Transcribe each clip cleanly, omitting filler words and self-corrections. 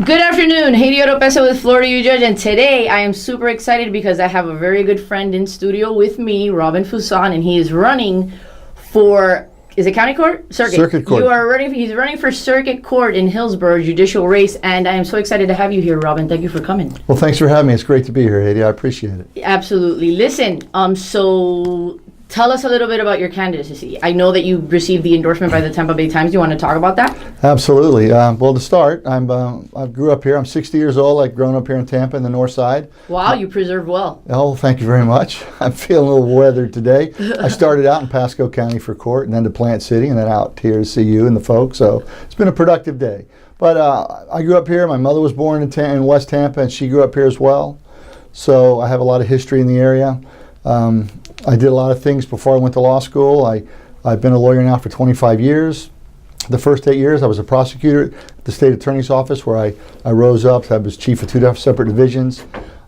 Good afternoon, Haiti Oropesa with Florida U Judge, and today I am super excited because I have a very good friend in studio with me, Robin Fuson, and he is running for, is it county court? Circuit court. He's running for circuit court in Hillsborough, judicial race, and I am so excited to have you here, Robin. Thank you for coming. Well, thanks for having me. It's great to be here, Haiti. I appreciate it. Absolutely. Listen, so tell us a little bit about your candidacy. I know that you received the endorsement by the Tampa Bay Times. Do you want to talk about that? Absolutely. Well, to start, I grew up here. I'm 60 years old. I've grown up here in Tampa in the north side. Wow, you preserved well. Oh, thank you very much. I'm feeling a little weathered today. I started out in Pasco County for court, and then to Plant City, and then out here to see you and the folks. So it's been a productive day. But I grew up here. My mother was born in West Tampa, and she grew up here as well. So I have a lot of history in the area. I did a lot of things before I went to law school. I've been a lawyer now for 25 years. The first 8 years I was a prosecutor at the state attorney's office, where I rose up. I was chief of two separate divisions.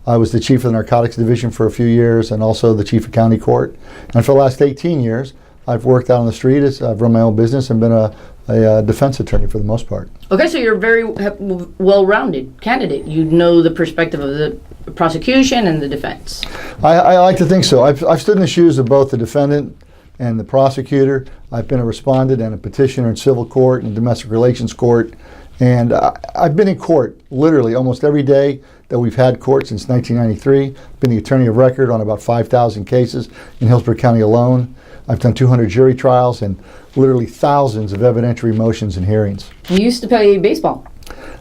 I was the chief of the narcotics division for a few years, and also the chief of county court. And for the last 18 years, I've worked out on the street. I've run my own business and been a defense attorney for the most part. Okay, so you're a very well-rounded candidate. You know the perspective of the prosecution and the defense. I like to think so. I've stood in the shoes of both the defendant and the prosecutor. I've been a respondent and a petitioner in civil court and domestic relations court. And I've been in court literally almost every day that we've had court since 1993. Been the attorney of record on about 5,000 cases in Hillsborough County alone. I've done 200 jury trials and literally thousands of evidentiary motions and hearings. You used to play baseball.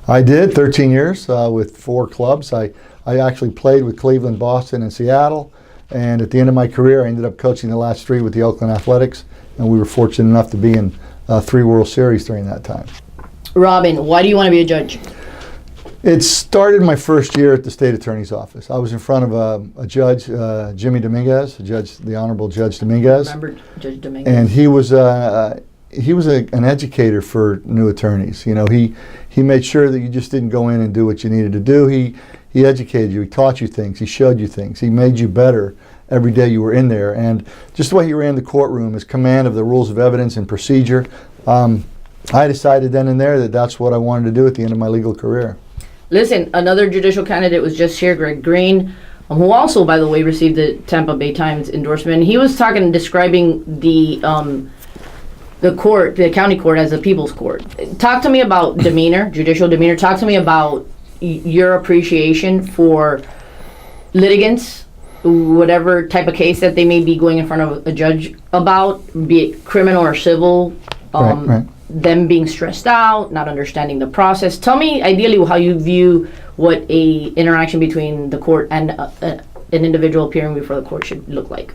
I did, 13 years with 4 clubs. I actually played with Cleveland, Boston, and Seattle. And at the end of my career, I ended up coaching the last 3 with the Oakland Athletics. And we were fortunate enough to be in 3 World Series during that time. Robin, why do you want to be a judge? It started my first year at the state attorney's office. I was in front of a judge, Jimmy Dominguez, the Honorable Judge Dominguez. I remember Judge Dominguez. And he was an educator for new attorneys. You know, he made sure that you just didn't go in and do what you needed to do. He educated you. He taught you things. He showed you things. He made you better every day you were in there. And just the way he ran the courtroom, his command of the rules of evidence and procedure, I decided then and there that that's what I wanted to do at the end of my legal career. Listen, another judicial candidate was just here, Greg Green, who also, by the way, received the Tampa Bay Times endorsement. He was describing the court, the county court, as a people's court. Talk to me about demeanor, judicial demeanor. Talk to me about your appreciation for litigants, whatever type of case that they may be going in front of a judge about, be it criminal or civil. Right. Them being stressed out, not understanding the process. Tell me, ideally, how you view what a interaction between the court and an individual appearing before the court should look like.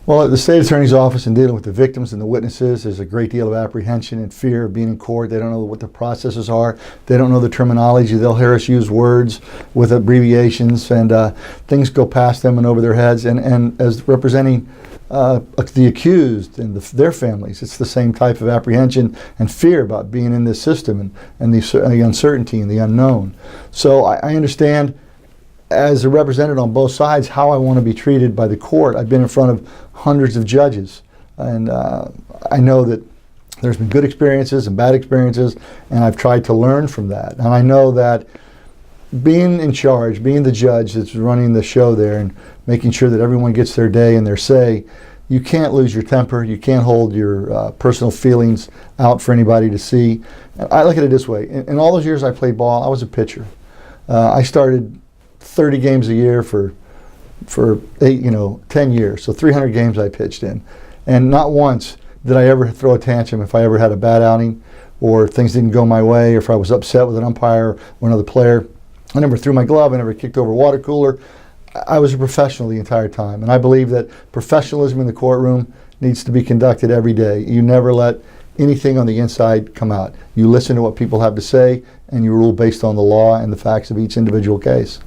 Well, at the state attorney's office and dealing with the victims and the witnesses, there's a great deal of apprehension and fear of being in court. They don't know what the processes are. They don't know the terminology. They'll hear us use words with abbreviations, and things go past them and over their heads. And as representing the accused and their families, it's the same type of apprehension and fear about being in this system and the uncertainty and the unknown. So I understand, as a representative on both sides, how I want to be treated by the court. I've been in front of hundreds of judges, and I know that there's been good experiences and bad experiences, and I've tried to learn from that. And I know that being in charge, being the judge that's running the show there and making sure that everyone gets their day and their say, you can't lose your temper. You can't hold your personal feelings out for anybody to see. And I look at it this way. In all those years I played ball, I was a pitcher. I started 30 games a year for 10 years. So 300 games I pitched in. And not once did I ever throw a tantrum if I ever had a bad outing or things didn't go my way, or if I was upset with an umpire or another player. I never threw my glove. I never kicked over a water cooler. I was a professional the entire time. And I believe that professionalism in the courtroom needs to be conducted every day. You never let anything on the inside come out. You listen to what people have to say, and you rule based on the law and the facts of each individual case.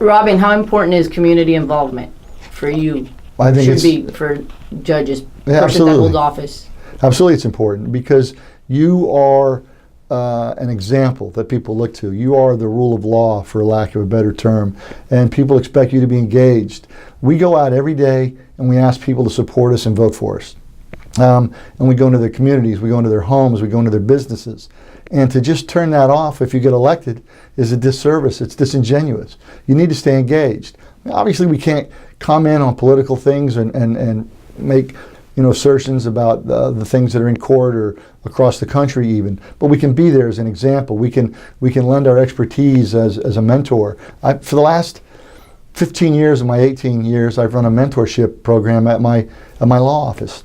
Robin, how important is community involvement for you? I think it should be for judges, yeah, person that holds office. Absolutely, it's important because you are an example that people look to. You are the rule of law, for lack of a better term, and people expect you to be engaged. We go out every day and we ask people to support us and vote for us. And we go into their communities, we go into their homes, we go into their businesses. And to just turn that off if you get elected is a disservice. It's disingenuous. You need to stay engaged. Obviously, we can't comment on political things and make assertions about the things that are in court or across the country even. But we can be there as an example. We can lend our expertise as a mentor. For the last 15 years of my 18 years, I've run a mentorship program at my law office.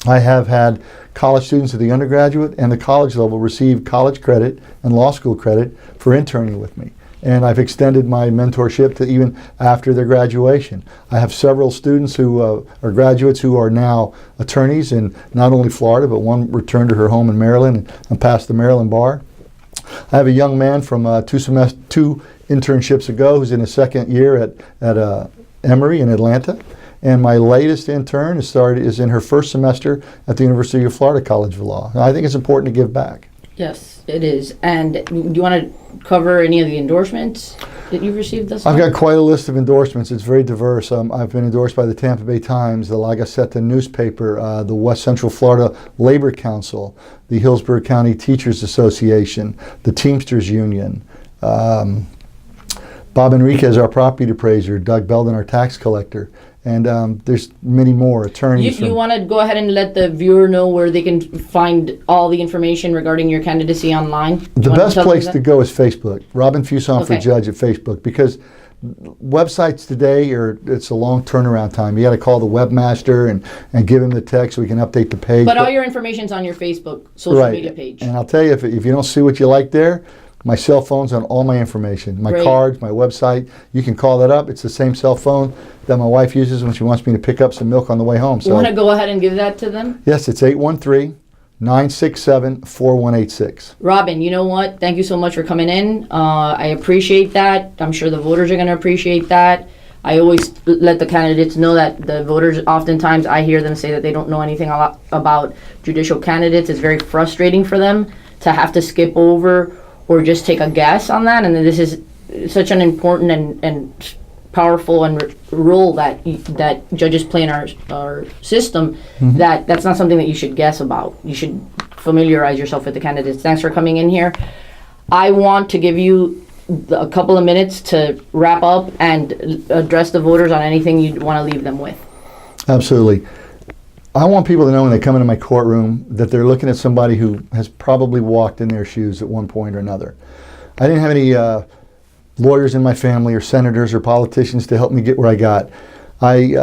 I have had college students at the undergraduate and the college level receive college credit and law school credit for interning with me. And I've extended my mentorship to even after their graduation. I have several students who are graduates who are now attorneys in not only Florida, but one returned to her home in Maryland and passed the Maryland bar. I have a young man from two internships ago who's in his second year at Emory in Atlanta. And my latest intern is in her first semester at the University of Florida College of Law. And I think it's important to give back. Yes, it is. And do you want to cover any of the endorsements that you've received thus far? I've got quite a list of endorsements. It's very diverse. I've been endorsed by the Tampa Bay Times, the La Gaceta newspaper, the West Central Florida Labor Council, the Hillsborough County Teachers Association, the Teamsters Union, Bob Enriquez, our property appraiser, Doug Belden, our tax collector. And there's many more attorneys. You want to go ahead and let the viewer know where they can find all the information regarding your candidacy online? The best place to go is Facebook. Robin Fuson for Judge at Facebook, because websites today it's a long turnaround time. You got to call the webmaster and give him the text so we can update the page. But all your information's on your Facebook social media page. And I'll tell you, if you don't see what you like there, my cell phone's on all my information, my cards, my website. You can call that up. It's the same cell phone that my wife uses when she wants me to pick up some milk on the way home. So you want to go ahead and give that to them? Yes, it's 813-967-4186. Robin, you know what? Thank you so much for coming in. I appreciate that. I'm sure the voters are going to appreciate that. I always let the candidates know that the voters, oftentimes I hear them say that they don't know anything about judicial candidates. It's very frustrating for them to have to skip over or just take a guess on that. And this is such an important and powerful role that judges play in our system, that's not something that you should guess about. You should familiarize yourself with the candidates. Thanks for coming in here. I want to give you a couple of minutes to wrap up and address the voters on anything you want to leave them with. Absolutely. I want people to know when they come into my courtroom that they're looking at somebody who has probably walked in their shoes at one point or another. I didn't have any lawyers in my family or senators or politicians to help me get where I got. I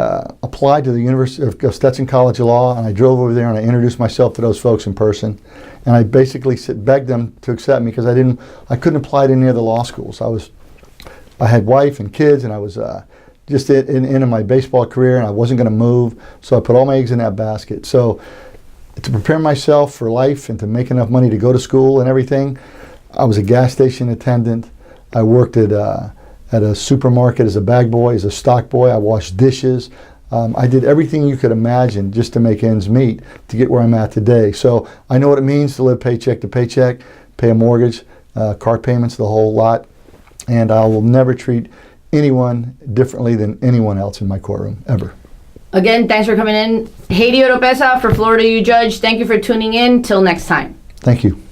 applied to the University of Stetson College of Law, and I drove over there and I introduced myself to those folks in person. And I basically begged them to accept me because I couldn't apply to any of the law schools. I had wife and kids, and I was just in my baseball career, and I wasn't going to move, so I put all my eggs in that basket. So to prepare myself for life and to make enough money to go to school and everything, I was a gas station attendant. I worked at a supermarket as a bag boy, as a stock boy. I washed dishes. I did everything you could imagine just to make ends meet to get where I'm at today. So I know what it means to live paycheck to paycheck, pay a mortgage, car payments, the whole lot, and I will never treat anyone differently than anyone else in my courtroom, ever. Again, thanks for coming in. Haiti Oropesa for Florida You Judge. Thank you for tuning in. Till next time. Thank you.